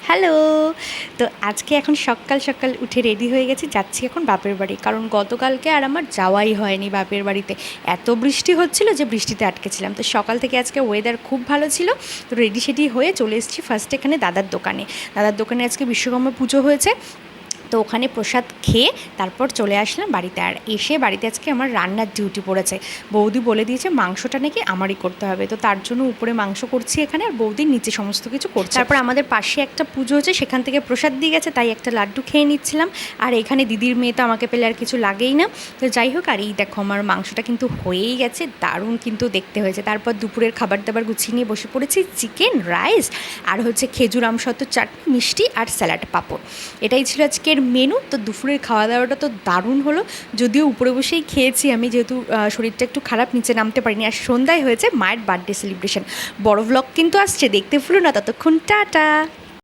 Hello. তো আজকে এখন সকাল সকাল উঠে রেডি হয়ে গেছি, যাচ্ছি এখন বাপের বাড়ি। কারণ গতকালকে আর আমার যাওয়াই হয়নি বাপের বাড়িতে, এত বৃষ্টি হচ্ছিল যে বৃষ্টিতে আটকেছিলাম। তো সকাল থেকে আজকে ওয়েদার খুব ভালো ছিল, তো রেডি সেডি হয়ে চলে এসেছি ফার্স্ট এখানে দাদার দোকানে আজকে বিশ্বকর্মা পুজো হয়েছে। তো ওখানে প্রসাদ খেয়ে তারপর চলে আসলাম বাড়িতে। আর এসে বাড়িতে আজকে আমার রান্নার ডিউটি পড়েছে। বৌদি বলে দিয়েছে মাংসটা নাকি আমারই করতে হবে, তো তার জন্য উপরে মাংস করছি এখানে, আর বৌদির নিচে সমস্ত কিছু করছে। তারপর আমাদের পাশে একটা পুজো হচ্ছে, সেখান থেকে প্রসাদ দিয়ে গেছে, তাই একটা লাড্ডু খেয়ে নিচ্ছিলাম। আর এখানে দিদির মেয়ে তো আমাকে পেলে আর কিছু লাগেই না। তো যাই হোক, আর এই দেখো আমার মাংসটা কিন্তু হয়েই গেছে, দারুণ কিন্তু দেখতে হয়েছে। তারপর দুপুরের খাবার দাবার গুছিয়ে নিয়ে বসে পড়েছি, চিকেন, রাইস আর হচ্ছে খেজুর আমসত্ত্ব চাটনি, মিষ্টি আর স্যালাড, পাঁপড়। এটাই ছিল আজকের মেনু। তো দুপুরের খাওয়া দাওয়াটা তো দারুণ হলো, যদিও উপরে বসেই খেয়েছি আমি, যেহেতু শরীরটা একটু খারাপ, নিচে নামতে পারিনি। আর সন্ধ্যায় হয়েছে মায়ের বার্থডে সেলিব্রেশন। বড় ভ্লগ কিন্তু আসছে, দেখতে ভুলো না। ততক্ষণ টাটা।